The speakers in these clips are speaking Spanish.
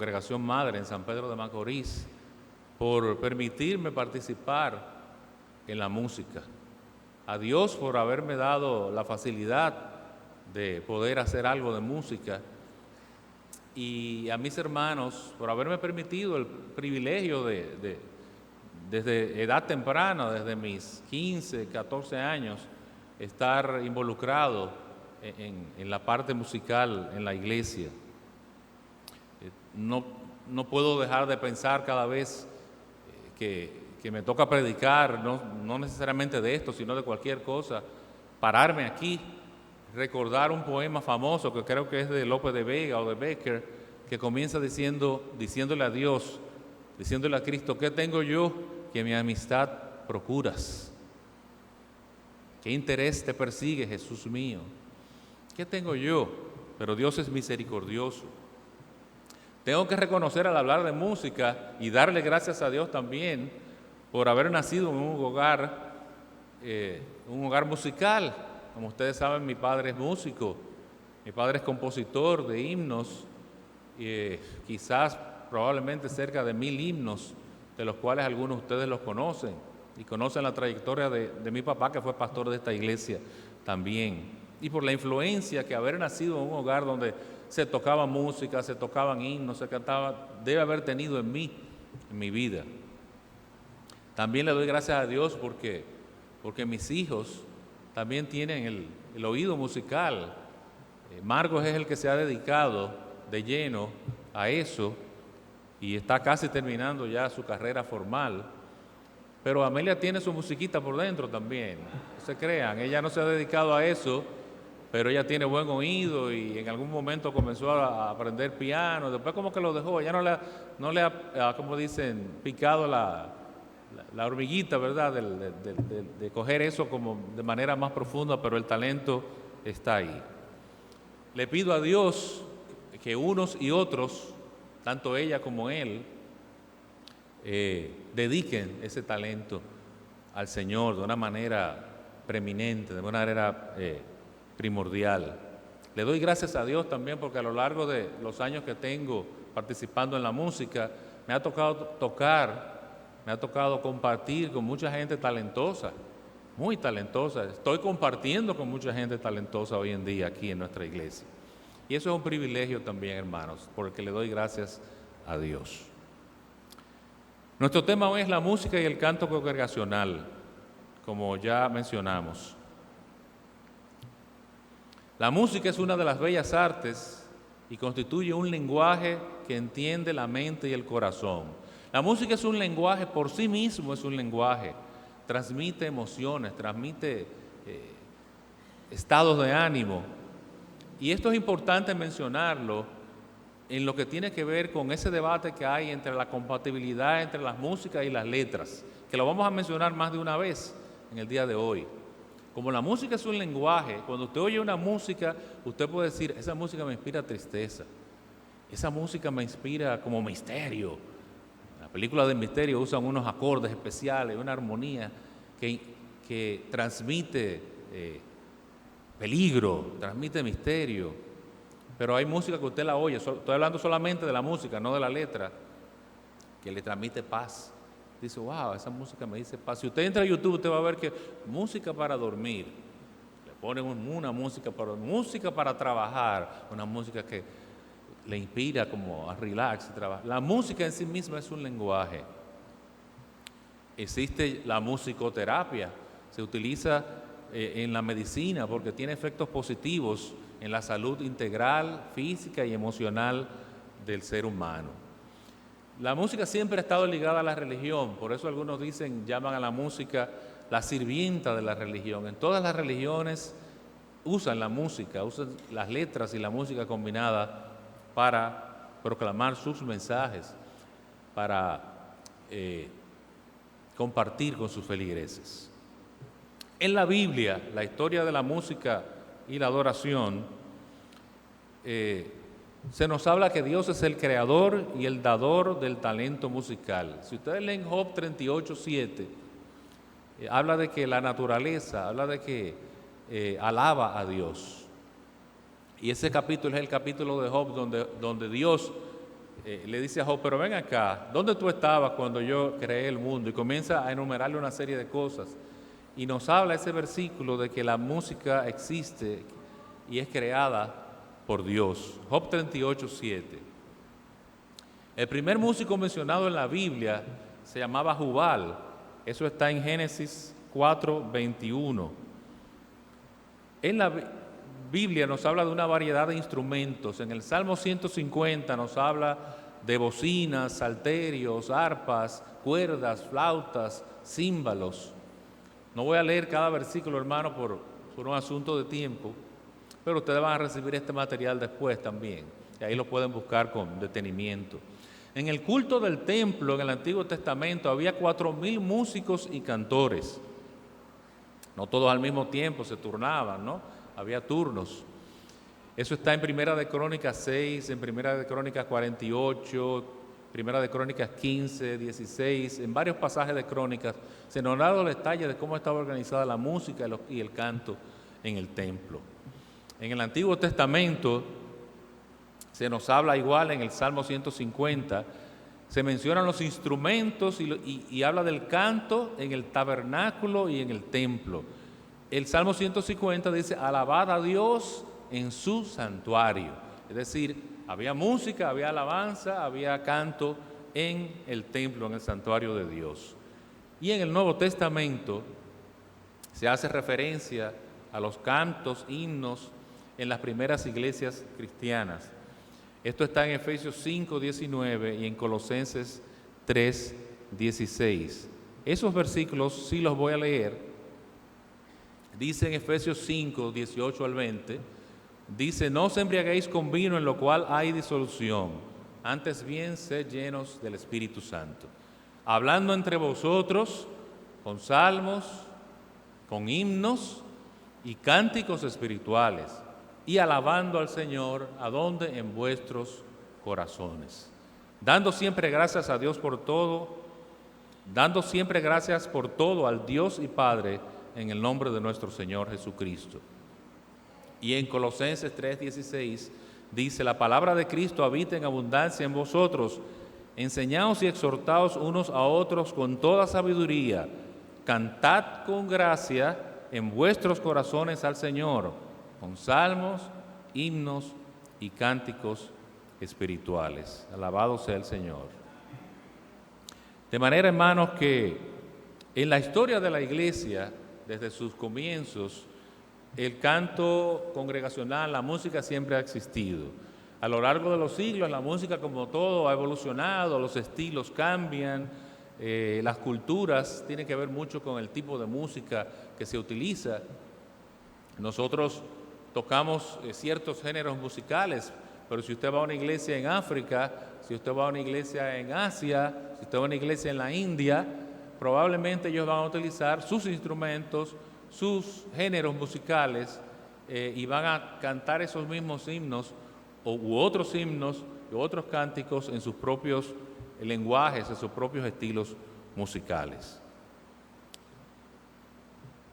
Congregación Madre en San Pedro de Macorís, por permitirme participar en la música. A Dios por haberme dado la facilidad de poder hacer algo de música, y a mis hermanos por haberme permitido el privilegio desde edad temprana, desde mis 15, 14 años, estar involucrado en la parte musical en la iglesia. No puedo dejar de pensar cada vez que me toca predicar, no necesariamente de esto, sino de cualquier cosa, pararme aquí, recordar un poema famoso que creo que es de Lope de Vega o de Becker, que comienza diciéndole a Dios, diciéndole a Cristo: ¿qué tengo yo que mi amistad procuras? ¿Qué interés te persigue, Jesús mío? ¿Qué tengo yo? Pero Dios es misericordioso. Tengo que reconocer al hablar de música y darle gracias a Dios también por haber nacido en un hogar musical. Como ustedes saben, mi padre es músico, mi padre es compositor de himnos, quizás probablemente cerca de 1000 himnos, de los cuales algunos de ustedes los conocen y conocen la trayectoria de mi papá, que fue pastor de esta iglesia también. Y por la influencia que haber nacido en un hogar donde se tocaba música, se tocaban himnos, se cantaba, debe haber tenido en mí, en mi vida. También le doy gracias a Dios porque mis hijos también tienen el oído musical. Marcos es el que se ha dedicado de lleno a eso y está casi terminando ya su carrera formal. Pero Amelia tiene su musiquita por dentro también, no se crean, ella no se ha dedicado a eso, pero ella tiene buen oído y en algún momento comenzó a aprender piano, después como que lo dejó, ella no le ha como dicen, picado la hormiguita, ¿verdad?, de coger eso como de manera más profunda, pero el talento está ahí. Le pido a Dios que unos y otros, tanto ella como él, dediquen ese talento al Señor de una manera preeminente, de una manera primordial. Le doy gracias a Dios también porque a lo largo de los años que tengo participando en la música, me ha tocado compartir con mucha gente talentosa, muy talentosa. Estoy compartiendo con mucha gente talentosa hoy en día aquí en nuestra iglesia. Y eso es un privilegio también, hermanos, porque le doy gracias a Dios. Nuestro tema hoy es la música y el canto congregacional, como ya mencionamos. La música es una de las bellas artes y constituye un lenguaje que entiende la mente y el corazón. La música es un lenguaje, por sí mismo es un lenguaje, transmite emociones, transmite estados de ánimo. Y esto es importante mencionarlo en lo que tiene que ver con ese debate que hay entre la compatibilidad entre las músicas y las letras, que lo vamos a mencionar más de una vez en el día de hoy. Como la música es un lenguaje, cuando usted oye una música, usted puede decir: esa música me inspira tristeza, esa música me inspira como misterio. En la película de misterio usan unos acordes especiales, una armonía que transmite peligro, transmite misterio. Pero hay música que usted la oye, estoy hablando solamente de la música, no de la letra, que le transmite paz. Dice: wow, esa música me dice paz. Si usted entra a YouTube, usted va a ver que música para dormir, le ponen una música para trabajar, una música que le inspira como a relax y trabajar. La música en sí misma es un lenguaje. Existe la musicoterapia, se utiliza en la medicina porque tiene efectos positivos en la salud integral, física y emocional del ser humano. La música siempre ha estado ligada a la religión, por eso algunos llaman a la música la sirvienta de la religión. En todas las religiones usan la música, usan las letras y la música combinada para proclamar sus mensajes, para compartir con sus feligreses. En la Biblia, la historia de la música y la adoración, se nos habla que Dios es el creador y el dador del talento musical. Si ustedes leen Job 38:7, habla de que la naturaleza, habla de que alaba a Dios. Y ese capítulo es el capítulo de Job donde Dios le dice a Job, pero ven acá, ¿dónde tú estabas cuando yo creé el mundo? Y comienza a enumerarle una serie de cosas. Y nos habla ese versículo de que la música existe y es creada por Dios. Job 38:7. El primer músico mencionado en la Biblia se llamaba Jubal. Eso está en Génesis 4:21. En la Biblia nos habla de una variedad de instrumentos. En el Salmo 150 nos habla de bocinas, salterios, arpas, cuerdas, flautas, címbalos. No voy a leer cada versículo, hermano, por un asunto de tiempo, pero ustedes van a recibir este material después también, y ahí lo pueden buscar con detenimiento. En el culto del templo, en el Antiguo Testamento, había 4,000 músicos y cantores. No todos al mismo tiempo se turnaban, ¿no? Había turnos. Eso está en Primera de Crónicas 6, en Primera de Crónicas 48, Primera de Crónicas 15, 16, en varios pasajes de Crónicas se nos da los detalles de cómo estaba organizada la música y el canto en el templo. En el Antiguo Testamento se nos habla igual en el Salmo 150, se mencionan los instrumentos y habla del canto en el tabernáculo y en el templo. El Salmo 150 dice, alabad a Dios en su santuario. Es decir, había música, había alabanza, había canto en el templo, en el santuario de Dios. Y en el Nuevo Testamento se hace referencia a los cantos, himnos en las primeras iglesias cristianas. Esto está en Efesios 5:19 y en Colosenses 3:16. Esos versículos sí los voy a leer. Dice en Efesios 5:18 al 20, dice, no os embriaguéis con vino en lo cual hay disolución, antes bien sed llenos del Espíritu Santo, hablando entre vosotros con salmos, con himnos y cánticos espirituales, y alabando al Señor, ¿a dónde? En vuestros corazones. Dando siempre gracias a Dios por todo, dando siempre gracias por todo al Dios y Padre, en el nombre de nuestro Señor Jesucristo. Y en Colosenses 3:16 dice, la palabra de Cristo habita en abundancia en vosotros, enseñaos y exhortaos unos a otros con toda sabiduría, cantad con gracia en vuestros corazones al Señor, con salmos, himnos y cánticos espirituales. Alabado sea el Señor. De manera, hermanos, que en la historia de la iglesia, desde sus comienzos, el canto congregacional, la música siempre ha existido. A lo largo de los siglos, la música, como todo, ha evolucionado, los estilos cambian, las culturas tienen que ver mucho con el tipo de música que se utiliza. Nosotros tocamos ciertos géneros musicales, pero si usted va a una iglesia en África, si usted va a una iglesia en Asia, si usted va a una iglesia en la India, probablemente ellos van a utilizar sus instrumentos, sus géneros musicales y van a cantar esos mismos himnos u otros himnos u otros cánticos en sus propios lenguajes, en sus propios estilos musicales.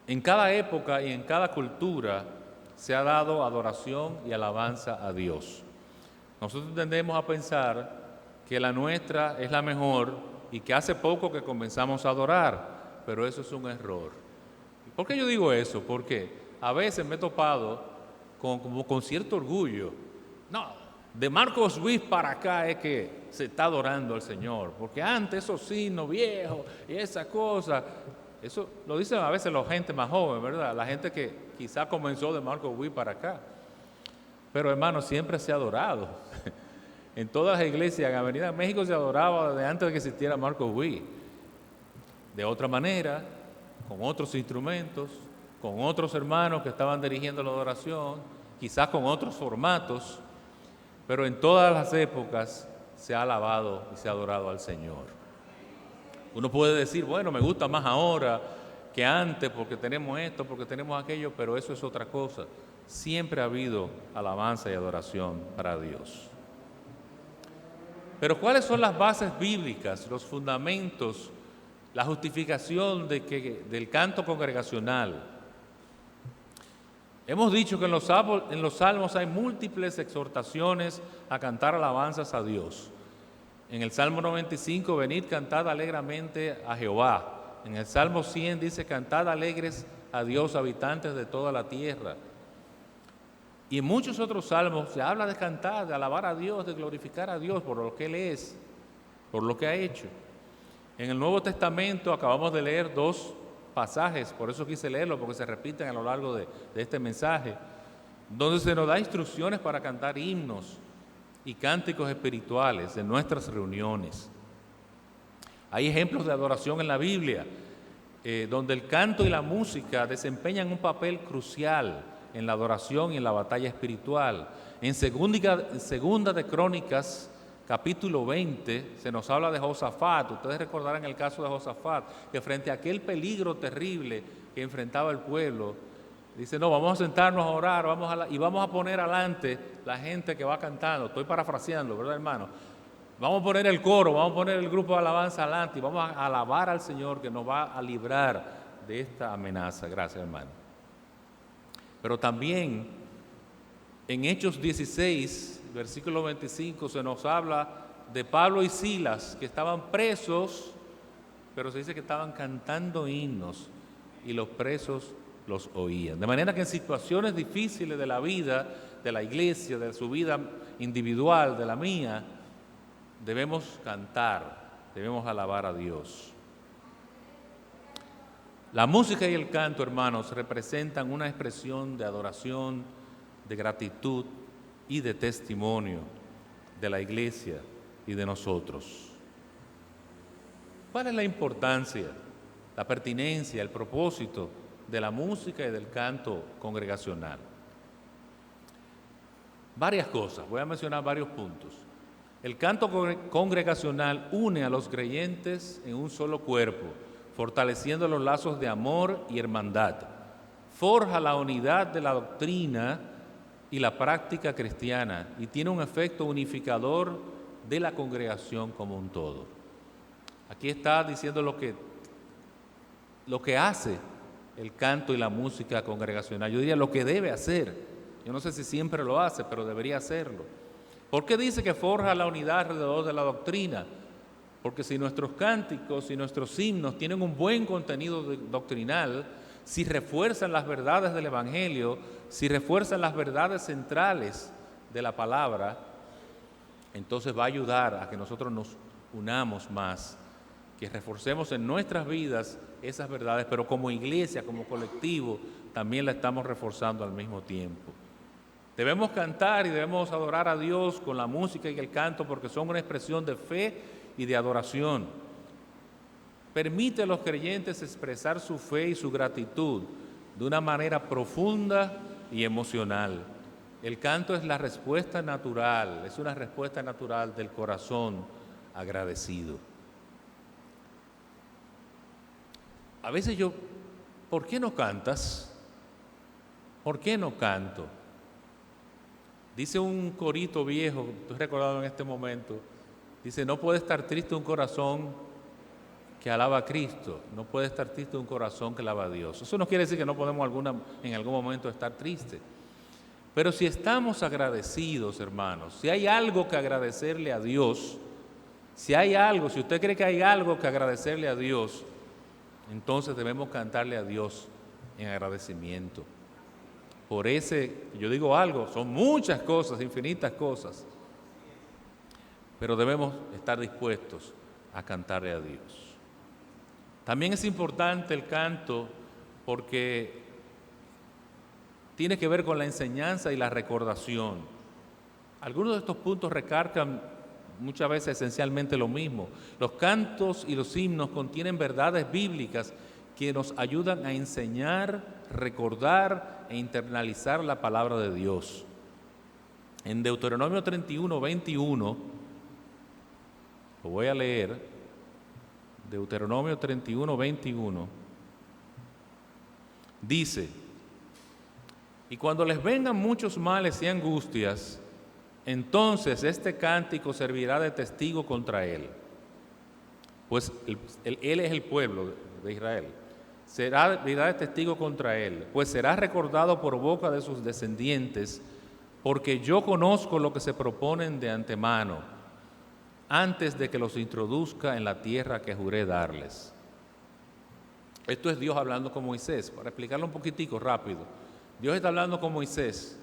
En cada época y en cada cultura se ha dado adoración y alabanza a Dios. Nosotros tendemos a pensar que la nuestra es la mejor y que hace poco que comenzamos a adorar, pero eso es un error. ¿Por qué yo digo eso? Porque a veces me he topado con cierto orgullo. No, de Marcos Witt para acá es que se está adorando al Señor, porque antes esos signos viejos y esa cosa, eso lo dicen a veces la gente más joven, ¿verdad? La gente que quizá comenzó de Marcos Witt para acá. Pero hermano, siempre se ha adorado. En todas las iglesias, en Avenida México se adoraba desde antes de que existiera Marcos Witt. De otra manera, con otros instrumentos, con otros hermanos que estaban dirigiendo la adoración, quizás con otros formatos, pero en todas las épocas se ha alabado y se ha adorado al Señor. Uno puede decir, bueno, me gusta más ahora que antes porque tenemos esto, porque tenemos aquello, pero eso es otra cosa. Siempre ha habido alabanza y adoración para Dios. Pero ¿cuáles son las bases bíblicas, los fundamentos, la justificación del canto congregacional? Hemos dicho que en los salmos hay múltiples exhortaciones a cantar alabanzas a Dios. En el Salmo 95, venid, cantad alegremente a Jehová. En el Salmo 100 dice, cantad alegres a Dios, habitantes de toda la tierra. Y en muchos otros salmos se habla de cantar, de alabar a Dios, de glorificar a Dios por lo que Él es, por lo que ha hecho. En el Nuevo Testamento acabamos de leer 2 pasajes, por eso quise leerlo, porque se repiten a lo largo de este mensaje, donde se nos da instrucciones para cantar himnos y cánticos espirituales en nuestras reuniones. Hay ejemplos de adoración en la Biblia, donde el canto y la música desempeñan un papel crucial en la adoración y en la batalla espiritual. En segunda de Crónicas, capítulo 20, se nos habla de Josafat. Ustedes recordarán el caso de Josafat, que frente a aquel peligro terrible que enfrentaba el pueblo, dice, no, vamos a sentarnos a orar, y vamos a poner adelante la gente que va cantando. Estoy parafraseando, ¿verdad, hermano? Vamos a poner el coro, vamos a poner el grupo de alabanza adelante y vamos a alabar al Señor que nos va a librar de esta amenaza. Gracias, hermano. Pero también en Hechos 16, versículo 25, se nos habla de Pablo y Silas, que estaban presos, pero se dice que estaban cantando himnos y los presos los oían. De manera que en situaciones difíciles de la vida, de la iglesia, de su vida individual, de la mía, debemos cantar, debemos alabar a Dios. La música y el canto, hermanos, representan una expresión de adoración, de gratitud y de testimonio de la iglesia y de nosotros. ¿Cuál es la importancia, la pertinencia, el propósito de la música y del canto congregacional? Varias cosas, voy a mencionar varios puntos. El canto congregacional une a los creyentes en un solo cuerpo, fortaleciendo los lazos de amor y hermandad. Forja la unidad de la doctrina y la práctica cristiana y tiene un efecto unificador de la congregación como un todo. Aquí está diciendo lo que hace el canto y la música congregacional. Yo diría lo que debe hacer. Yo no sé si siempre lo hace, pero debería hacerlo. ¿Por qué dice que forja la unidad alrededor de la doctrina? Porque si nuestros cánticos y nuestros himnos tienen un buen contenido doctrinal, si refuerzan las verdades del Evangelio, si refuerzan las verdades centrales de la palabra, entonces va a ayudar a que nosotros nos unamos más, que reforcemos en nuestras vidas esas verdades, pero como iglesia, como colectivo, también la estamos reforzando al mismo tiempo. Debemos cantar y debemos adorar a Dios con la música y el canto porque son una expresión de fe y de adoración. Permite a los creyentes expresar su fe y su gratitud de una manera profunda y emocional. El canto es la respuesta natural, es una respuesta natural del corazón agradecido. A veces ¿por qué no cantas? ¿Por qué no canto? Dice un corito viejo, estoy recordado en este momento, dice, no puede estar triste un corazón que alaba a Cristo, no puede estar triste un corazón que alaba a Dios. Eso no quiere decir que no podemos en algún momento estar tristes, pero si estamos agradecidos, hermanos, si hay algo que agradecerle a Dios, si usted cree que hay algo que agradecerle a Dios, entonces debemos cantarle a Dios en agradecimiento. Yo digo algo, son muchas cosas, infinitas cosas, pero debemos estar dispuestos a cantarle a Dios. También es importante el canto porque tiene que ver con la enseñanza y la recordación. Algunos de estos puntos recargan muchas veces esencialmente lo mismo. Los cantos y los himnos contienen verdades bíblicas que nos ayudan a enseñar, recordar e internalizar la palabra de Dios. En Deuteronomio 31, 21, lo voy a leer, Deuteronomio 31, 21, dice, y cuando les vengan muchos males y angustias, entonces este cántico servirá de testigo contra él. Pues él es el pueblo de Israel. Será de testigo contra él, pues será recordado por boca de sus descendientes, porque yo conozco lo que se proponen de antemano. antes de que los introduzca en la tierra que juré darles. Esto es Dios hablando con Moisés. Para explicarlo un poquitico rápido. Dios está hablando con Moisés.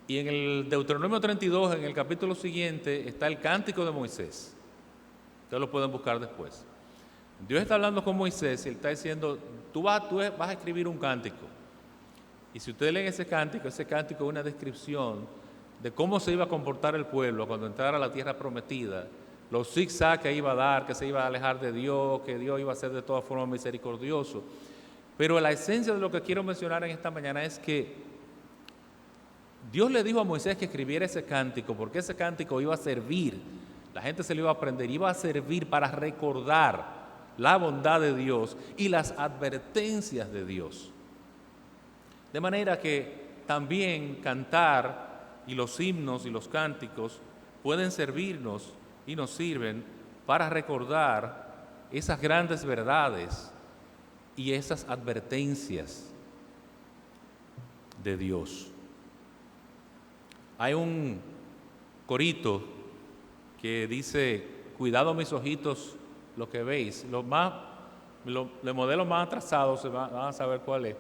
Y en el Deuteronomio 32, en el capítulo siguiente, está el cántico de Moisés. Ustedes lo pueden buscar después. Dios está hablando con Moisés y él está diciendo, tú vas a escribir un cántico. Y si ustedes leen ese cántico es una descripción de cómo se iba a comportar el pueblo cuando entrara a la tierra prometida, los zigzags que iba a dar, que se iba a alejar de Dios, que Dios iba a ser de todas formas misericordioso. Pero la esencia de lo que quiero mencionar en esta mañana es que Dios le dijo a Moisés que escribiera ese cántico, porque ese cántico iba a servir, la gente se lo iba a aprender, iba a servir para recordar la bondad de Dios y las advertencias de Dios. De manera que también cantar y los himnos y los cánticos pueden servirnos y nos sirven para recordar esas grandes verdades y esas advertencias de Dios. Hay un corito que dice, cuidado mis ojitos lo que veis. Los modelos más atrasados van a saber cuál es.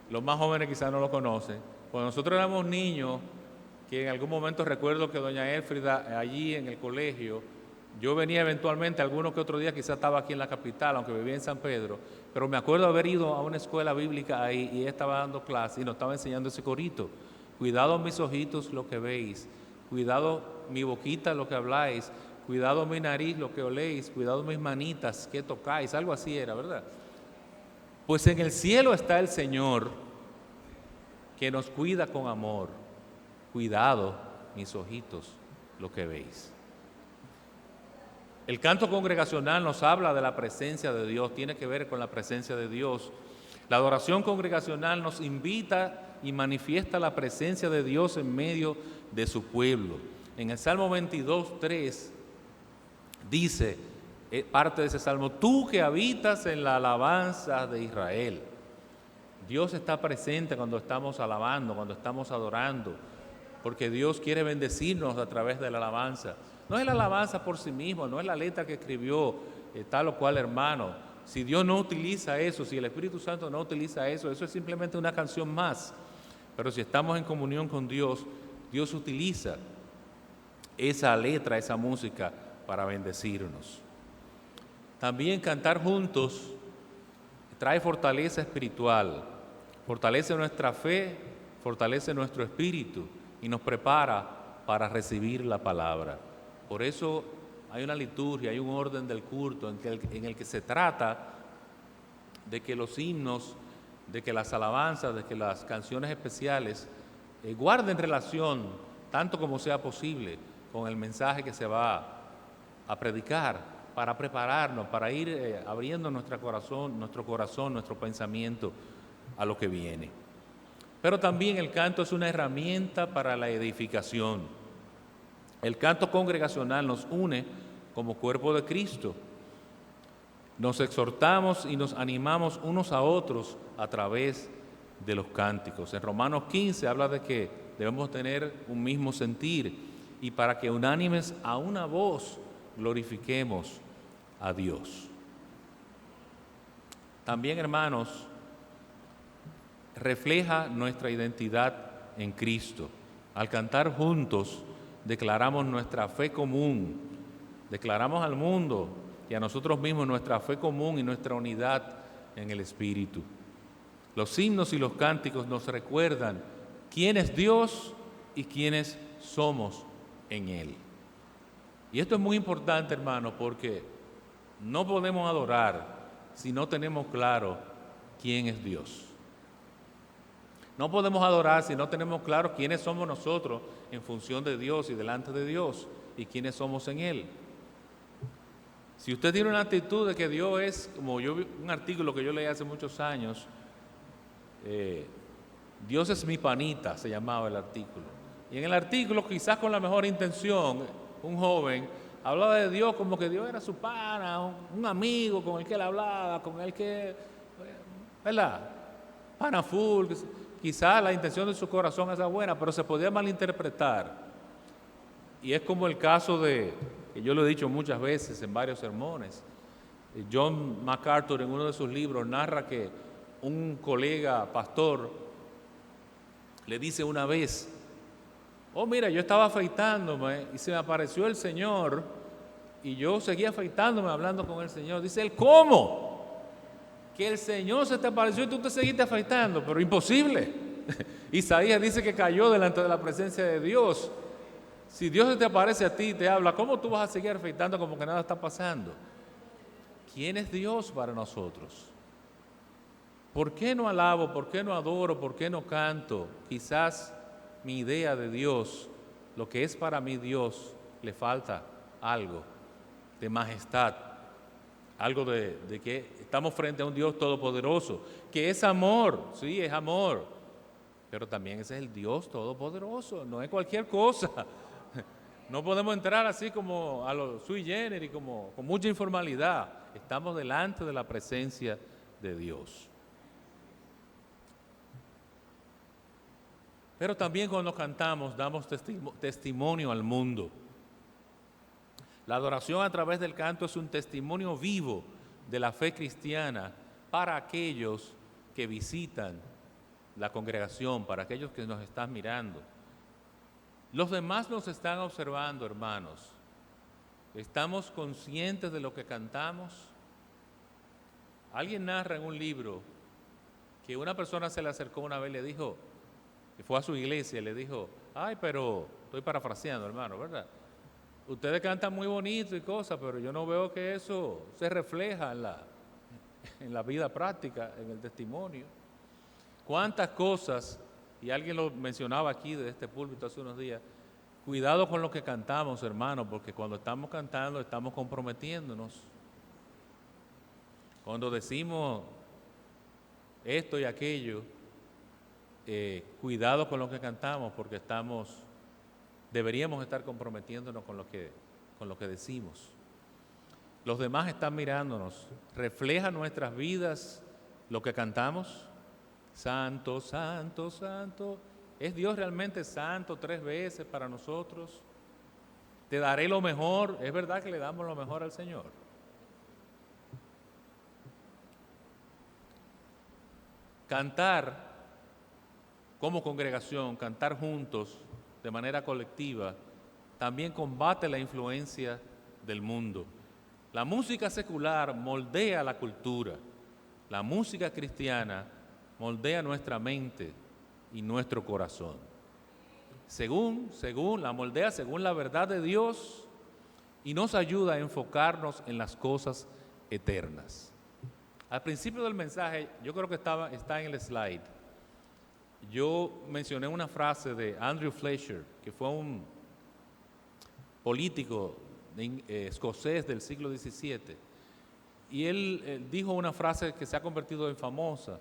Los más jóvenes quizás no lo conocen. Cuando nosotros éramos niños, que en algún momento recuerdo que doña Elfrida allí en el colegio, yo venía eventualmente, alguno que otro día quizás estaba aquí en la capital, aunque vivía en San Pedro, pero me acuerdo haber ido a una escuela bíblica ahí y ella estaba dando clase y nos estaba enseñando ese corito. Cuidado mis ojitos lo que veis, cuidado mi boquita lo que habláis, cuidado mi nariz lo que oléis, cuidado mis manitas que tocáis, algo así era, ¿verdad? Pues en el cielo está el Señor que nos cuida con amor. Cuidado mis ojitos lo que veis. El canto congregacional nos habla de la presencia de Dios, tiene que ver con la presencia de Dios. La adoración congregacional nos invita y manifiesta la presencia de Dios en medio de su pueblo. En el Salmo 22:3 dice, parte de ese salmo, tú que habitas en la alabanza de Israel. Dios está presente cuando estamos alabando, cuando estamos adorando, porque Dios quiere bendecirnos a través de la alabanza. No es la alabanza por sí mismo, no es la letra que escribió tal o cual hermano. Si Dios no utiliza eso, si el Espíritu Santo no utiliza eso, eso es simplemente una canción más. Pero si estamos en comunión con Dios, Dios utiliza esa letra, esa música para bendecirnos. También cantar juntos trae fortaleza espiritual, fortalece nuestra fe, fortalece nuestro espíritu y nos prepara para recibir la palabra. Por eso hay una liturgia, hay un orden del culto en el que se trata de que los himnos, de que las alabanzas, de que las canciones especiales guarden relación, tanto como sea posible, con el mensaje que se va a predicar, para prepararnos, para ir abriendo nuestro corazón, nuestro pensamiento a lo que viene. Pero también el canto es una herramienta para la edificación. El canto congregacional nos une como cuerpo de Cristo. Nos exhortamos y nos animamos unos a otros a través de los cánticos. En Romanos 15 habla de que debemos tener un mismo sentir y para que unánimes a una voz glorifiquemos a Dios. También, hermanos, refleja nuestra identidad en Cristo. Al cantar juntos, declaramos nuestra fe común, declaramos al mundo y a nosotros mismos nuestra fe común y nuestra unidad en el Espíritu. Los himnos y los cánticos nos recuerdan quién es Dios y quiénes somos en Él. Y esto es muy importante, hermano, porque no podemos adorar si no tenemos claro quién es Dios. No podemos adorar si no tenemos claro quiénes somos nosotros en función de Dios y delante de Dios y quiénes somos en Él. Si usted tiene una actitud de que Dios es, como yo vi un artículo que yo leí hace muchos años, Dios es mi panita, se llamaba el artículo. Y en el artículo, quizás con la mejor intención, un joven hablaba de Dios como que Dios era su pana, un amigo con el que él hablaba, con el que, ¿verdad? Pana full. Quizás la intención de su corazón es buena, pero se podía malinterpretar. Y es como el caso de que yo lo he dicho muchas veces en varios sermones. John MacArthur en uno de sus libros narra que un colega pastor le dice una vez: oh, mira, yo estaba afeitándome y se me apareció el Señor y yo seguía afeitándome hablando con el Señor. Dice él: ¿cómo? Que el Señor se te apareció y tú te seguiste afeitando, pero imposible. Isaías dice que cayó delante de la presencia de Dios. Si Dios se te aparece a ti y te habla, ¿cómo tú vas a seguir afeitando como que nada está pasando? ¿Quién es Dios para nosotros? ¿Por qué no alabo? ¿Por qué no adoro? ¿Por qué no canto? Quizás mi idea de Dios, lo que es para mí Dios, le falta algo de majestad, algo de que estamos frente a un Dios todopoderoso, que es amor, sí, es amor, pero también ese es el Dios todopoderoso, no es cualquier cosa. No podemos entrar así como a lo sui generis, como con mucha informalidad. Estamos delante de la presencia de Dios. Pero también cuando cantamos damos testimonio al mundo. La adoración a través del canto es un testimonio vivo de la fe cristiana para aquellos que visitan la congregación, para aquellos que nos están mirando. Los demás nos están observando, hermanos. ¿Estamos conscientes de lo que cantamos? Alguien narra en un libro que una persona se le acercó una vez y le dijo, que fue a su iglesia y le dijo: ay, pero, estoy parafraseando, hermano, ¿verdad? Ustedes cantan muy bonito y cosas, pero yo no veo que eso se refleja en la vida práctica, en el testimonio. ¿Cuántas cosas? Y alguien lo mencionaba aquí de este púlpito hace unos días. Cuidado con lo que cantamos, hermanos, porque cuando estamos cantando estamos comprometiéndonos. Cuando decimos esto y aquello, cuidado con lo que cantamos, porque deberíamos estar comprometiéndonos con lo que decimos. Los demás están mirándonos. ¿Refleja nuestras vidas lo que cantamos? Santo, santo, santo. ¿Es Dios realmente santo 3 veces para nosotros? Te daré lo mejor. ¿Es verdad que le damos lo mejor al Señor? Cantar como congregación, cantar juntos, de manera colectiva, también combate la influencia del mundo. La música secular moldea la cultura. La música cristiana moldea nuestra mente y nuestro corazón. La moldea según la verdad de Dios y nos ayuda a enfocarnos en las cosas eternas. Al principio del mensaje, yo creo que está en el slide, yo mencioné una frase de Andrew Fletcher, que fue un político escocés del siglo XVII, y él dijo una frase que se ha convertido en famosa.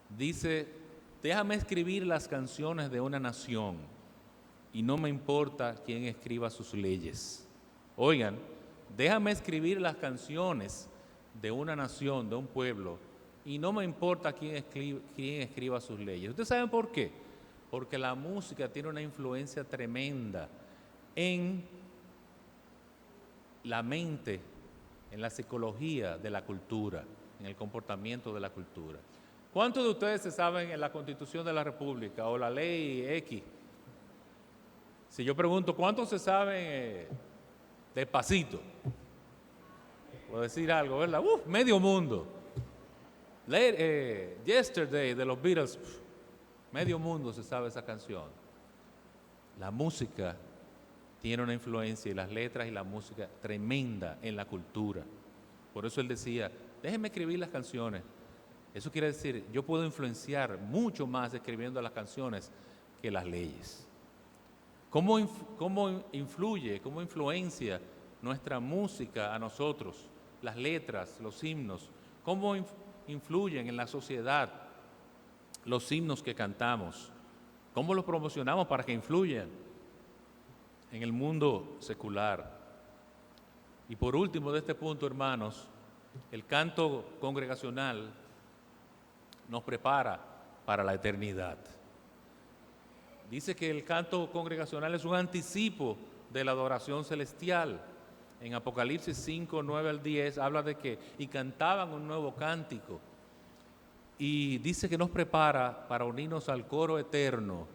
Dice: déjame escribir las canciones de una nación y no me importa quién escriba sus leyes. Oigan, déjame escribir las canciones de una nación, de un pueblo, y no me importa quién escriba sus leyes. ¿Ustedes saben por qué? Porque la música tiene una influencia tremenda en la mente, en la psicología de la cultura, en el comportamiento de la cultura. ¿Cuántos de ustedes se saben en la Constitución de la República o la Ley X? Si yo pregunto, ¿cuántos se saben Despacito? Por decir algo, ¿verdad? Medio mundo. Yesterday de los Beatles, medio mundo se sabe esa canción. La música tiene una influencia, y las letras y la música tremenda en la cultura. Por eso él decía: déjenme escribir las canciones. Eso quiere decir, yo puedo influenciar mucho más escribiendo las canciones que las leyes. ¿Cómo influencia nuestra música a nosotros? Las letras, los himnos, ¿cómo influyen en la sociedad los himnos que cantamos? ¿Cómo los promocionamos para que influyan en el mundo secular? Y por último de este punto, hermanos, el canto congregacional nos prepara para la eternidad. Dice que el canto congregacional es un anticipo de la adoración celestial. en Apocalipsis 5, 9 al 10, habla de que, y cantaban un nuevo cántico. Y dice que nos prepara para unirnos al coro eterno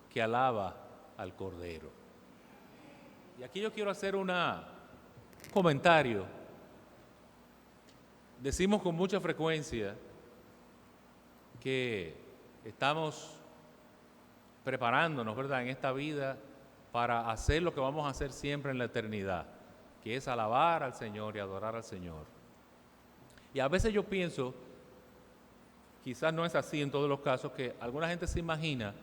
que alaba al Cordero. Y aquí yo quiero hacer un comentario. Decimos con mucha frecuencia que estamos preparándonos, ¿verdad?, en esta vida para hacer lo que vamos a hacer siempre en la eternidad, que es alabar al Señor y adorar al Señor. Y a veces yo pienso, quizás no es así en todos los casos, que alguna gente se imagina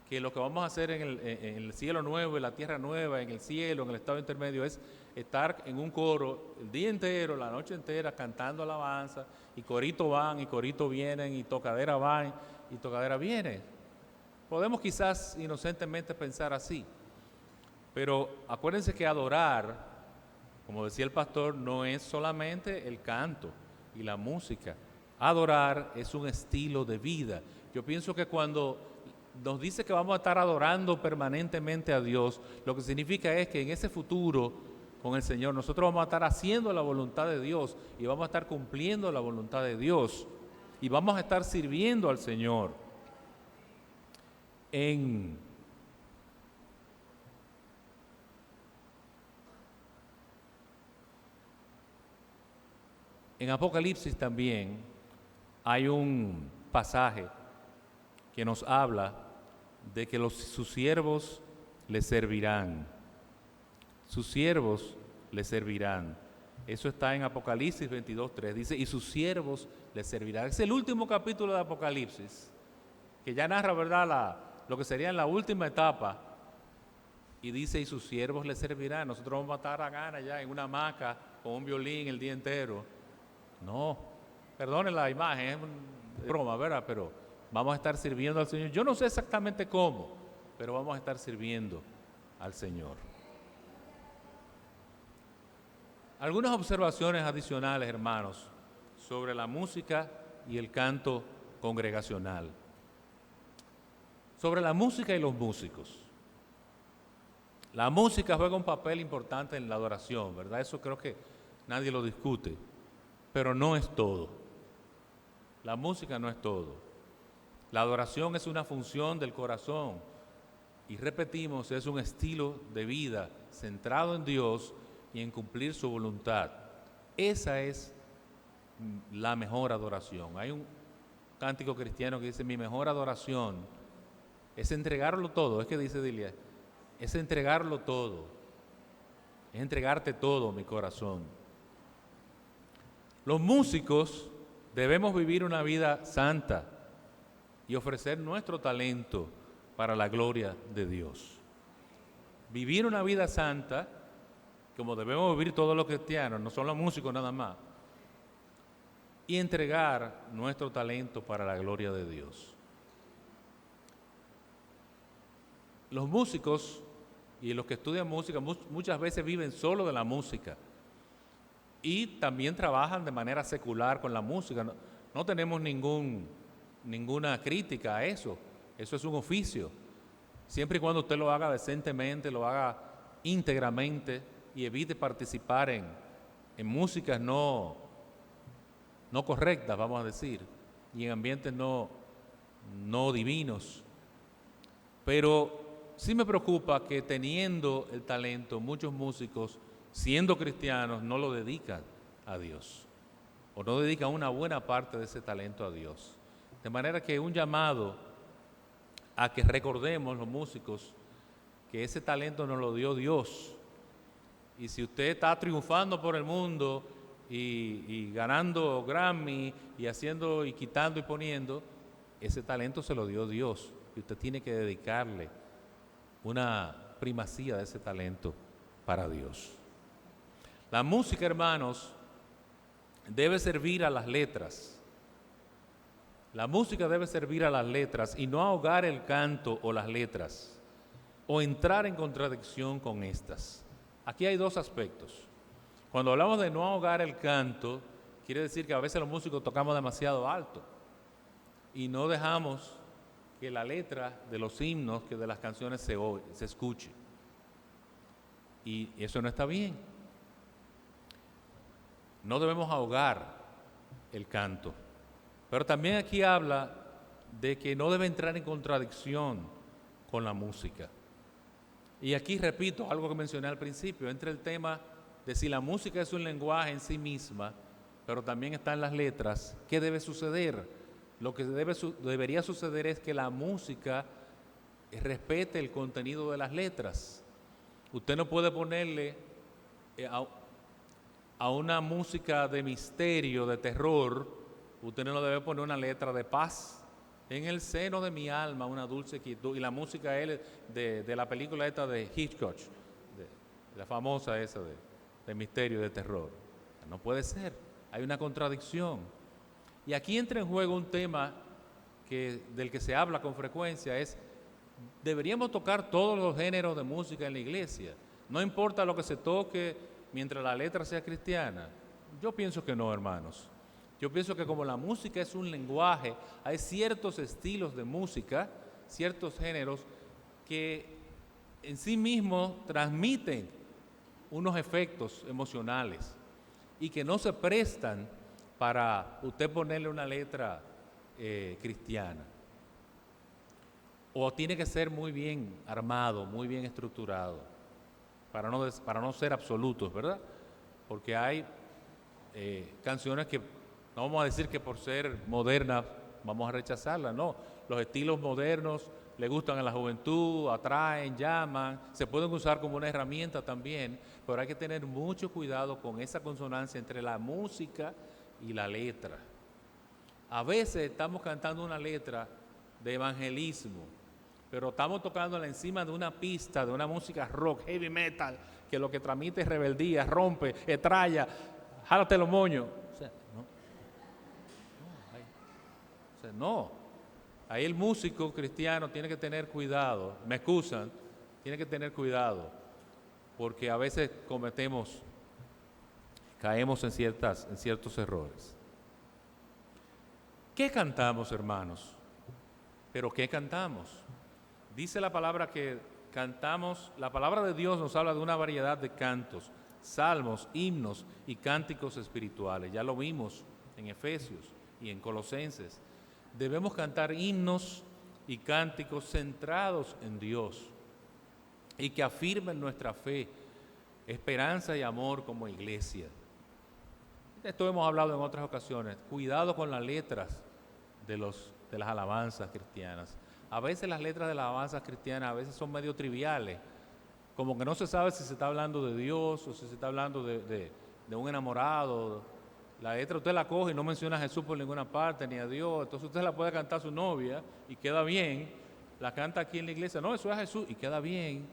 que lo que vamos a hacer en el cielo nuevo, en la tierra nueva, en el cielo, en el estado intermedio, es estar en un coro el día entero, la noche entera, cantando alabanza, y corito van, y corito vienen, y tocadera van, y tocadera viene. Podemos quizás inocentemente pensar así, pero acuérdense que adorar, como decía el pastor, no es solamente el canto y la música. Adorar es un estilo de vida. Yo pienso que cuando nos dice que vamos a estar adorando permanentemente a Dios, lo que significa es que en ese futuro con el Señor nosotros vamos a estar haciendo la voluntad de Dios y vamos a estar cumpliendo la voluntad de Dios y vamos a estar sirviendo al Señor. En Apocalipsis también hay un pasaje que nos habla de que sus siervos le servirán. Sus siervos le servirán. Eso está en Apocalipsis 22:3. Dice, y sus siervos le servirán. Es el último capítulo de Apocalipsis, que ya narra, ¿verdad?, lo que sería en la última etapa. Y dice, y sus siervos le servirán. Nosotros vamos a estar a gana ya en una hamaca con un violín el día entero. No, perdone la imagen, es broma, ¿verdad? Pero vamos a estar sirviendo al Señor. Yo no sé exactamente cómo, pero vamos a estar sirviendo al Señor. Algunas observaciones adicionales, hermanos, sobre la música y el canto congregacional. Sobre la música y los músicos. La música juega un papel importante en la adoración, ¿verdad? Eso creo que nadie lo discute, pero no es todo. La música no es todo. La adoración es una función del corazón y repetimos, es un estilo de vida centrado en Dios y en cumplir su voluntad. Esa es la mejor adoración. Hay un cántico cristiano que dice, mi mejor adoración es entregarlo todo. Es que dice Dilia, es entregarlo todo. Es entregarte todo, mi corazón. Los músicos debemos vivir una vida santa y ofrecer nuestro talento para la gloria de Dios. Vivir una vida santa, como debemos vivir todos los cristianos, no son los músicos nada más, y entregar nuestro talento para la gloria de Dios. Los músicos y los que estudian música muchas veces viven solo de la música y también trabajan de manera secular con la música. No tenemos ninguna crítica a eso. Eso es un oficio. Siempre y cuando usted lo haga decentemente, lo haga íntegramente y evite participar en músicas no correctas, vamos a decir, y en ambientes no divinos. Pero sí me preocupa que teniendo el talento, muchos músicos, siendo cristianos, no lo dedican a Dios o no dedican una buena parte de ese talento a Dios. De manera que un llamado a que recordemos los músicos que ese talento nos lo dio Dios. Y si usted está triunfando por el mundo y ganando Grammy y haciendo y quitando y poniendo, ese talento se lo dio Dios y usted tiene que dedicarle una primacía de ese talento para Dios. La música, hermanos, debe servir a las letras. La música debe servir a las letras y no ahogar el canto o las letras o entrar en contradicción con estas. Aquí hay dos aspectos. Cuando hablamos de no ahogar el canto, quiere decir que a veces los músicos tocamos demasiado alto y no dejamos que la letra de los himnos, que de las canciones se escuche. Y eso no está bien. No debemos ahogar el canto. Pero también aquí habla de que no debe entrar en contradicción con la música. Y aquí repito algo que mencioné al principio, entre el tema de si la música es un lenguaje en sí misma, pero también están las letras. ¿Qué debe suceder? Lo que debería suceder es que la música respete el contenido de las letras. Usted no puede ponerle a una música de misterio, de terror, usted no le debe poner una letra de paz. En el seno de mi alma una dulce quietud. Y la música es de la película esta de Hitchcock, la famosa esa de misterio, de terror. No puede ser, hay una contradicción. Y aquí entra en juego un tema del que se habla con frecuencia, deberíamos tocar todos los géneros de música en la iglesia. No importa lo que se toque mientras la letra sea cristiana. Yo pienso que no, hermanos. Yo pienso que como la música es un lenguaje, hay ciertos estilos de música, ciertos géneros que en sí mismos transmiten unos efectos emocionales y que no se prestan para usted ponerle una letra cristiana. O tiene que ser muy bien armado, muy bien estructurado, para no ser absolutos, ¿verdad? Porque hay canciones que no vamos a decir que por ser modernas vamos a rechazarlas, no. Los estilos modernos le gustan a la juventud, atraen, llaman, se pueden usar como una herramienta también, pero hay que tener mucho cuidado con esa consonancia entre la música y la letra. A veces estamos cantando una letra de evangelismo, pero estamos tocándola encima de una pista, de una música rock, heavy metal, que lo que transmite es rebeldía, rompe, estralla, jálate los moños. No. Ahí el músico cristiano tiene que tener cuidado, me excusan, tiene que tener cuidado, porque a veces caemos en ciertos errores. ¿Qué cantamos, hermanos? ¿Pero qué cantamos? Dice la palabra que cantamos, la palabra de Dios nos habla de una variedad de cantos, salmos, himnos y cánticos espirituales. Ya lo vimos en Efesios y en Colosenses. Debemos cantar himnos y cánticos centrados en Dios y que afirmen nuestra fe, esperanza y amor como iglesia. Esto hemos hablado en otras ocasiones. Cuidado con las letras de las alabanzas cristianas. A veces las letras de las alabanzas cristianas a veces son medio triviales, como que no se sabe si se está hablando de Dios o si se está hablando de un enamorado. La letra usted la coge y no menciona a Jesús por ninguna parte, ni a Dios, entonces usted la puede cantar a su novia y queda bien, la canta aquí en la iglesia, no, eso es Jesús y queda bien.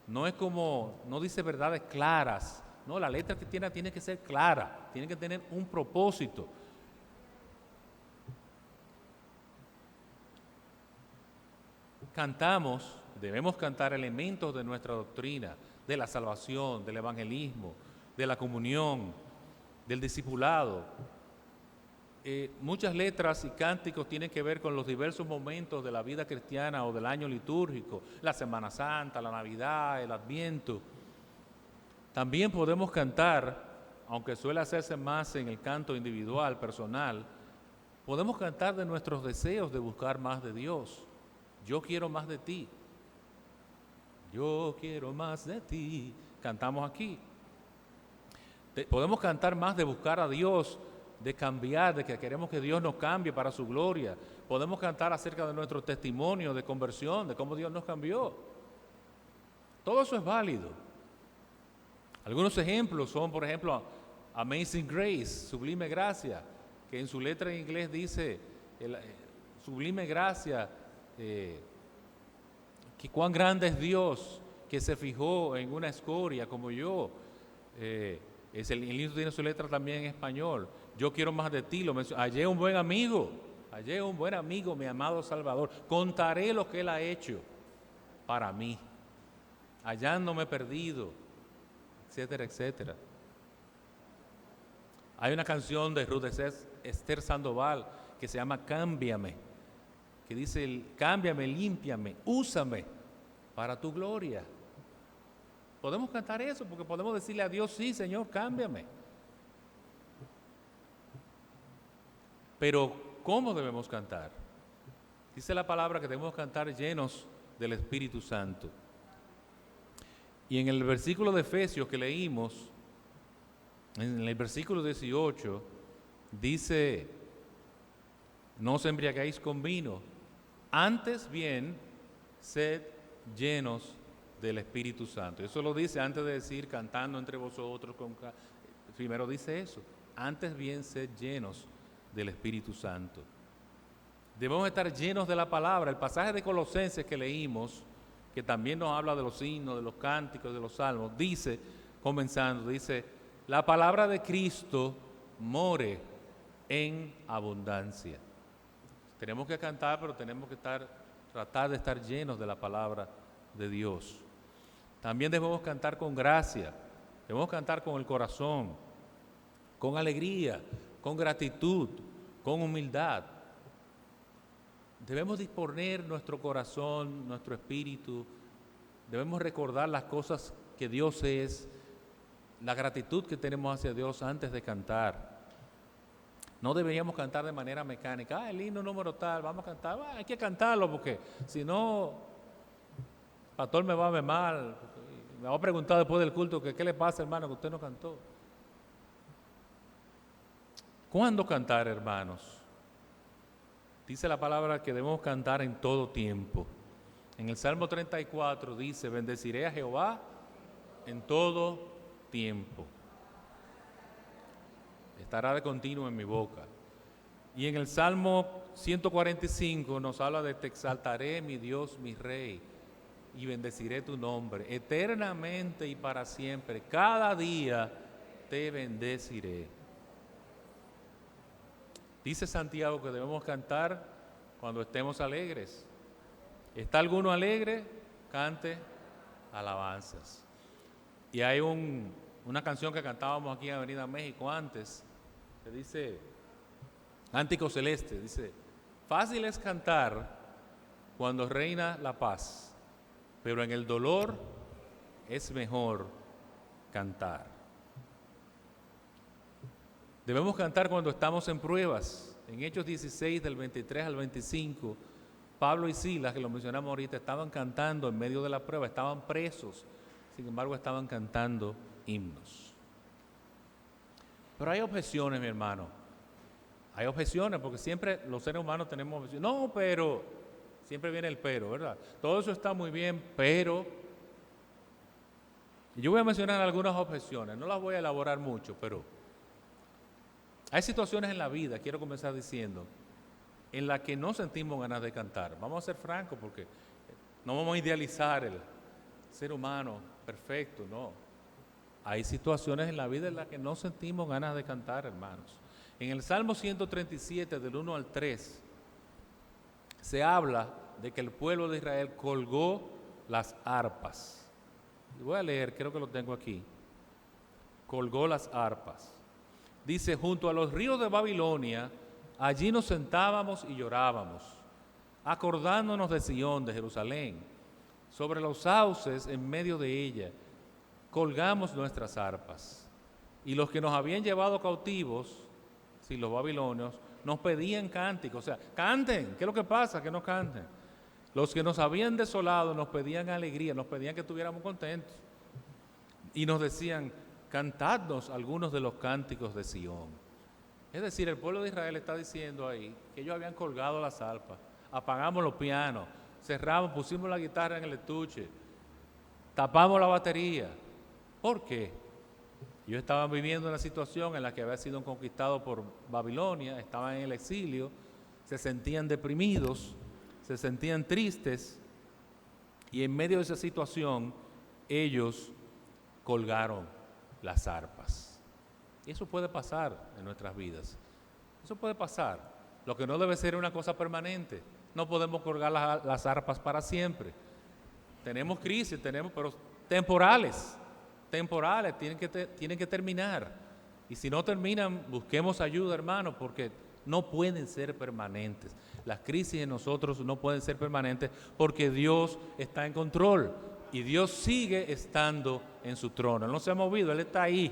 No dice verdades claras, no, la letra cristiana tiene que ser clara, tiene que tener un propósito. Debemos cantar elementos de nuestra doctrina, de la salvación, del evangelismo, de la comunión, del discipulado. Muchas letras y cánticos tienen que ver con los diversos momentos de la vida cristiana o del año litúrgico, la Semana Santa, la Navidad, el Adviento. También podemos cantar, aunque suele hacerse más en el canto individual, personal, podemos cantar de nuestros deseos de buscar más de Dios. Yo quiero más de ti. Yo quiero más de ti. Cantamos aquí. Podemos cantar más de buscar a Dios, de cambiar, de que queremos que Dios nos cambie para su gloria. Podemos cantar acerca de nuestro testimonio de conversión, de cómo Dios nos cambió. Todo eso es válido. Algunos ejemplos son, por ejemplo, Amazing Grace, Sublime Gracia, que en su letra en inglés dice, Sublime Gracia, que cuán grande es Dios, que se fijó en una escoria como yo. El libro tiene su letra también en español. Yo quiero más de ti, hallé un buen amigo, mi amado Salvador. Contaré lo que Él ha hecho para mí, hallándome perdido, etcétera, etcétera. Hay una canción de Ruth Esther Sandoval que se llama Cámbiame, que dice, cámbiame, límpiame, úsame para tu gloria. Podemos cantar eso porque podemos decirle a Dios, sí, Señor, cámbiame. Pero, ¿cómo debemos cantar? Dice la palabra que debemos cantar llenos del Espíritu Santo. Y en el versículo de Efesios que leímos, en el versículo 18, dice: no os embriaguéis con vino, antes bien, sed llenos del Espíritu Santo. Eso lo dice antes de decir cantando entre vosotros. Primero dice eso: antes bien, sed llenos del Espíritu Santo. Debemos estar llenos de la palabra. El pasaje de Colosenses que leímos, que también nos habla de los himnos, de los cánticos, de los salmos, dice, comenzando, dice: la palabra de Cristo more en abundancia. Tenemos que cantar, pero tenemos que tratar de estar llenos de la palabra de Dios. También debemos cantar con gracia, debemos cantar con el corazón, con alegría, con gratitud, con humildad. Debemos disponer nuestro corazón, nuestro espíritu, debemos recordar las cosas que Dios es, la gratitud que tenemos hacia Dios antes de cantar. No deberíamos cantar de manera mecánica. El himno número tal, vamos a cantar. Hay que cantarlo porque si no, el pastor me va a ver mal. Me va a preguntar después del culto que qué le pasa, hermano, que usted no cantó. ¿Cuándo cantar, hermanos? Dice la palabra que debemos cantar en todo tiempo. En el Salmo 34 dice: bendeciré a Jehová en todo tiempo. Estará de continuo en mi boca. Y en el Salmo 145 nos habla de: te exaltaré, mi Dios, mi Rey, y bendeciré tu nombre eternamente y para siempre. Cada día te bendeciré. Dice Santiago que debemos cantar cuando estemos alegres. ¿Está alguno alegre? Cante alabanzas. Y hay una canción que cantábamos aquí en Avenida México antes, que dice, Cántico Celeste, dice: fácil es cantar cuando reina la paz, pero en el dolor es mejor cantar. Debemos cantar cuando estamos en pruebas. En Hechos 16, del 23 al 25, Pablo y Silas, que lo mencionamos ahorita, estaban cantando en medio de la prueba, estaban presos, sin embargo estaban cantando himnos. Pero hay objeciones, mi hermano. Hay objeciones, porque siempre los seres humanos tenemos objeciones. No, pero, siempre viene el pero, ¿verdad? Todo eso está muy bien, pero... Yo voy a mencionar algunas objeciones, no las voy a elaborar mucho, pero... hay situaciones en la vida, quiero comenzar diciendo, en las que no sentimos ganas de cantar. Vamos a ser francos, porque no vamos a idealizar el ser humano perfecto, no. Hay situaciones en la vida en las que no sentimos ganas de cantar, hermanos. En el Salmo 137, del 1 al 3, se habla de que el pueblo de Israel colgó las arpas. Y voy a leer, creo que lo tengo aquí. Colgó las arpas. Dice: junto a los ríos de Babilonia, allí nos sentábamos y llorábamos, acordándonos de Sión, de Jerusalén. Sobre los sauces, en medio de ella, colgamos nuestras arpas. Y los que nos habían llevado cautivos, si los babilonios, nos pedían cánticos. O sea, canten. ¿Qué es lo que pasa? Que no canten. Los que nos habían desolado nos pedían alegría, nos pedían que estuviéramos contentos. Y nos decían: cantadnos algunos de los cánticos de Sión. Es decir, el pueblo de Israel está diciendo ahí que ellos habían colgado las arpas, apagamos los pianos, cerramos, pusimos la guitarra en el estuche, tapamos la batería. ¿Por qué? Ellos estaban viviendo una situación en la que habían sido conquistados por Babilonia, estaban en el exilio, se sentían deprimidos, se sentían tristes, y en medio de esa situación ellos colgaron las arpas. Y eso puede pasar en nuestras vidas. Eso puede pasar. Lo que no debe ser una cosa permanente. No podemos colgar las arpas para siempre. Tenemos crisis, pero temporales. Tienen que terminar. Y si no terminan, busquemos ayuda, hermano, porque no pueden ser permanentes. Las crisis en nosotros no pueden ser permanentes porque Dios está en control. Y Dios sigue estando en su trono. Él no se ha movido, Él está ahí.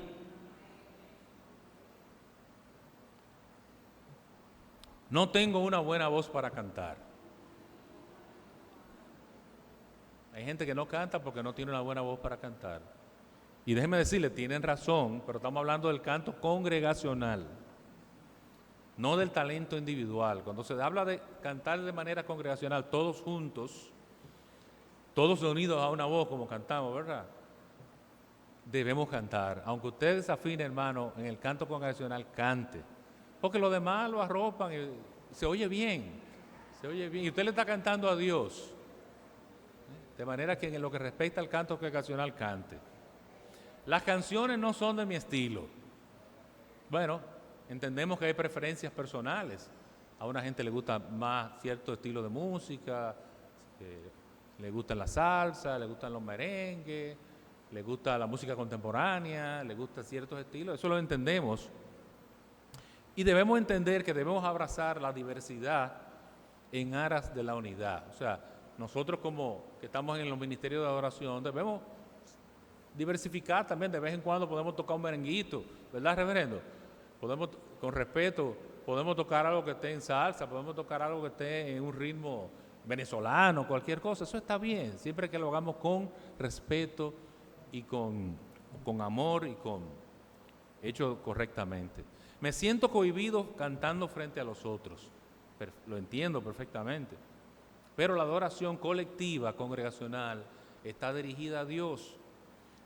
No tengo una buena voz para cantar. Hay gente que no canta porque no tiene una buena voz para cantar. Y déjenme decirle, tienen razón, pero estamos hablando del canto congregacional, no del talento individual. Cuando se habla de cantar de manera congregacional, todos juntos, todos unidos a una voz como cantamos, ¿verdad? Debemos cantar. Aunque usted desafine, hermano, en el canto congregacional, cante. Porque los demás lo arropan y se oye bien. Se oye bien. Y usted le está cantando a Dios. De manera que en lo que respecta al canto congregacional, cante. Las canciones no son de mi estilo. Bueno, entendemos que hay preferencias personales. A una gente le gusta más cierto estilo de música, le gustan la salsa, le gustan los merengues, le gusta la música contemporánea, le gusta ciertos estilos, eso lo entendemos. Y debemos entender que debemos abrazar la diversidad en aras de la unidad. O sea, nosotros como que estamos en los ministerios de adoración debemos diversificar también. De vez en cuando podemos tocar un merenguito, ¿verdad, reverendo? Podemos, con respeto, podemos tocar algo que esté en salsa, podemos tocar algo que esté en un ritmo venezolano, cualquier cosa. Eso está bien, siempre que lo hagamos con respeto y con amor y con hecho correctamente. Me siento cohibido cantando frente a los otros, lo entiendo perfectamente, pero la adoración colectiva, congregacional, está dirigida a Dios.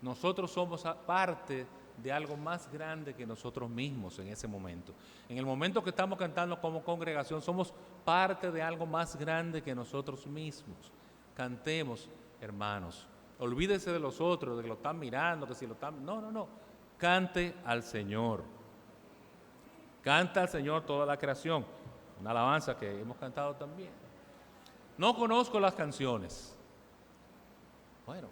Nosotros somos parte de algo más grande que nosotros mismos en ese momento. En el momento que estamos cantando como congregación, somos parte de algo más grande que nosotros mismos. Cantemos, hermanos. Olvídese de los otros, de que lo están mirando, que si lo están... No. Cante al Señor. Canta al Señor toda la creación. Una alabanza que hemos cantado también. No conozco las canciones. Bueno,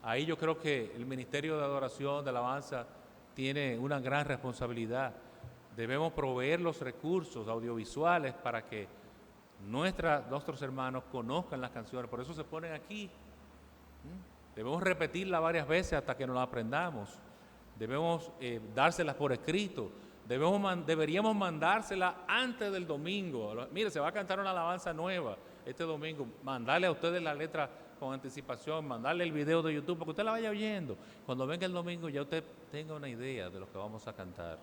ahí yo creo que el Ministerio de Adoración, de Alabanza, tiene una gran responsabilidad. Debemos proveer los recursos audiovisuales para que nuestros hermanos conozcan las canciones. Por eso se ponen aquí. Debemos repetirlas varias veces hasta que nos las aprendamos. Debemos dárselas por escrito. Deberíamos mandárselas antes del domingo. Mire, se va a cantar una alabanza nueva este domingo. Mandarle a ustedes la letra con anticipación, mandarle el video de YouTube, porque usted la vaya oyendo. Cuando venga el domingo ya usted tenga una idea de lo que vamos a cantar.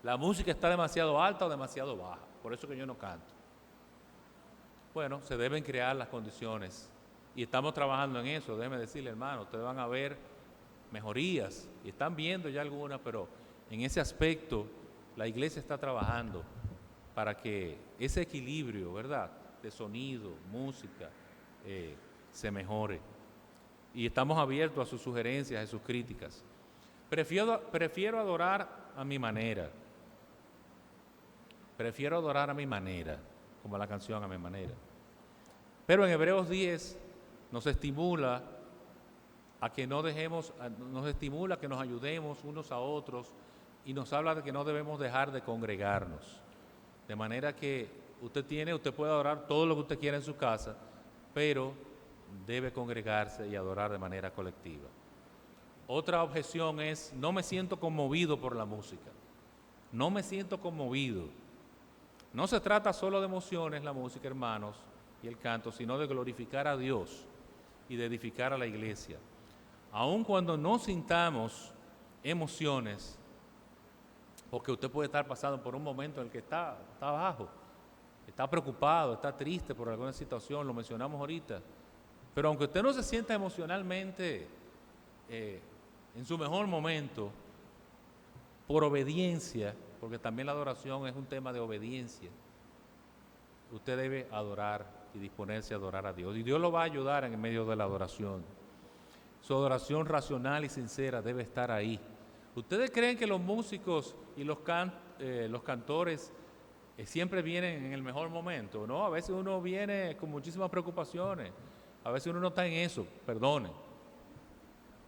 La música está demasiado alta o demasiado baja, por eso que yo no canto. Bueno, se deben crear las condiciones y estamos trabajando en eso. Déjeme decirle, hermano, ustedes van a ver mejorías y están viendo ya algunas, pero en ese aspecto la iglesia está trabajando para que ese equilibrio, ¿verdad?, de sonido, música, se mejore. Y estamos abiertos a sus sugerencias, a sus críticas. Prefiero adorar a mi manera. Prefiero adorar a mi manera, como la canción A Mi Manera. Pero en Hebreos 10 nos estimula a que no dejemos, nos estimula a que nos ayudemos unos a otros y nos habla de que no debemos dejar de congregarnos. De manera que usted puede adorar todo lo que usted quiera en su casa, pero debe congregarse y adorar de manera colectiva. Otra objeción es, no me siento conmovido por la música. No me siento conmovido. No se trata solo de emociones la música, hermanos, y el canto, sino de glorificar a Dios y de edificar a la iglesia. Aun cuando no sintamos emociones, porque usted puede estar pasando por un momento en el que está abajo, está preocupado, está triste por alguna situación, lo mencionamos ahorita, pero aunque usted no se sienta emocionalmente en su mejor momento, por obediencia, porque también la adoración es un tema de obediencia, usted debe adorar y disponerse a adorar a Dios. Y Dios lo va a ayudar en medio de la adoración. Su adoración racional y sincera debe estar ahí. ¿Ustedes creen que los músicos y los cantores siempre vienen en el mejor momento? No, a veces uno viene con muchísimas preocupaciones. A veces uno no está en eso, perdone.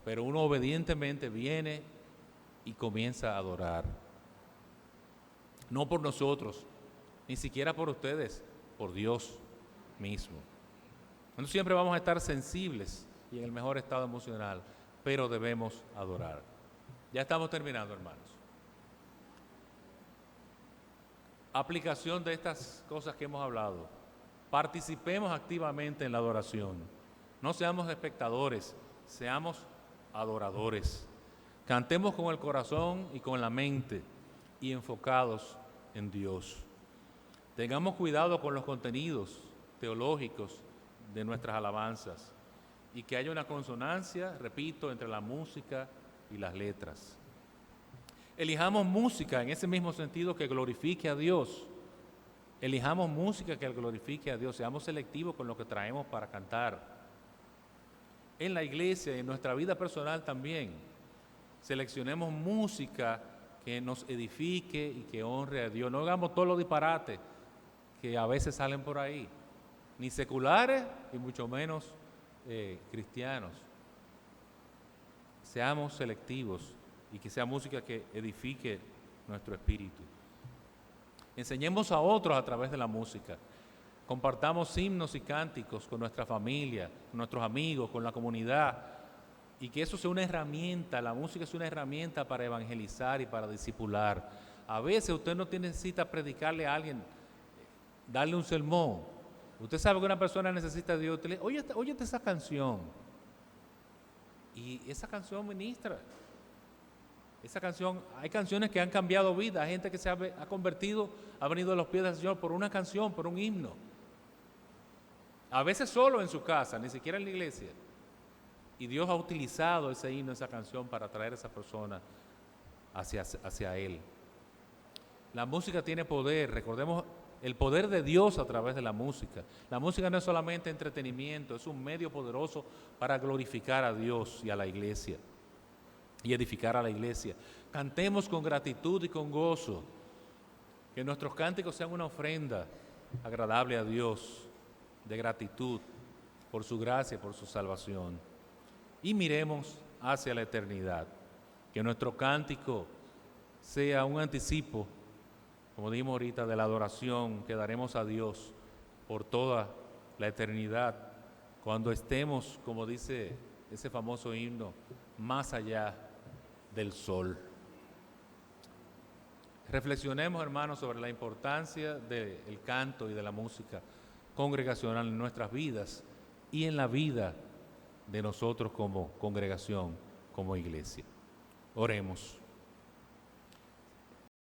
Pero uno obedientemente viene y comienza a adorar. No por nosotros, ni siquiera por ustedes, por Dios mismo. No siempre vamos a estar sensibles y en el mejor estado emocional, pero debemos adorar. Ya estamos terminando, hermanos. Aplicación de estas cosas que hemos hablado. Participemos activamente en la adoración. No seamos espectadores, seamos adoradores. Cantemos con el corazón y con la mente y enfocados en Dios. Tengamos cuidado con los contenidos teológicos de nuestras alabanzas y que haya una consonancia, repito, entre la música y las letras. Elijamos música en ese mismo sentido que glorifique a Dios. Elijamos música que glorifique a Dios. Seamos selectivos con lo que traemos para cantar. En la iglesia y en nuestra vida personal también. Seleccionemos música que nos edifique y que honre a Dios. No hagamos todos los disparates que a veces salen por ahí. Ni seculares y mucho menos cristianos. Seamos selectivos y que sea música que edifique nuestro espíritu. Enseñemos a otros a través de la música. Compartamos himnos y cánticos con nuestra familia, con nuestros amigos, con la comunidad, y que eso sea una herramienta, la música es una herramienta para evangelizar y para discipular. A veces usted no necesita predicarle a alguien, darle un sermón. Usted sabe que una persona necesita de Dios, usted le dice, óyete esa canción. Y esa canción ministra. Esa canción, hay canciones que han cambiado vida, hay gente que se ha convertido, ha venido a los pies del Señor por una canción, por un himno. A veces solo en su casa, ni siquiera en la iglesia. Y Dios ha utilizado ese himno, esa canción para traer a esa persona hacia Él. La música tiene poder, recordemos el poder de Dios a través de la música. La música no es solamente entretenimiento, es un medio poderoso para glorificar a Dios y a la iglesia. Y edificar a la iglesia. Cantemos con gratitud y con gozo. Que nuestros cánticos sean una ofrenda agradable a Dios, de gratitud por su gracia, por su salvación. Y miremos hacia la eternidad. Que nuestro cántico sea un anticipo, como dijimos ahorita, de la adoración que daremos a Dios por toda la eternidad, cuando estemos, como dice ese famoso himno, más allá del sol. Reflexionemos, hermanos, sobre la importancia del canto y de la música congregacional en nuestras vidas y en la vida de nosotros como congregación, como iglesia. Oremos.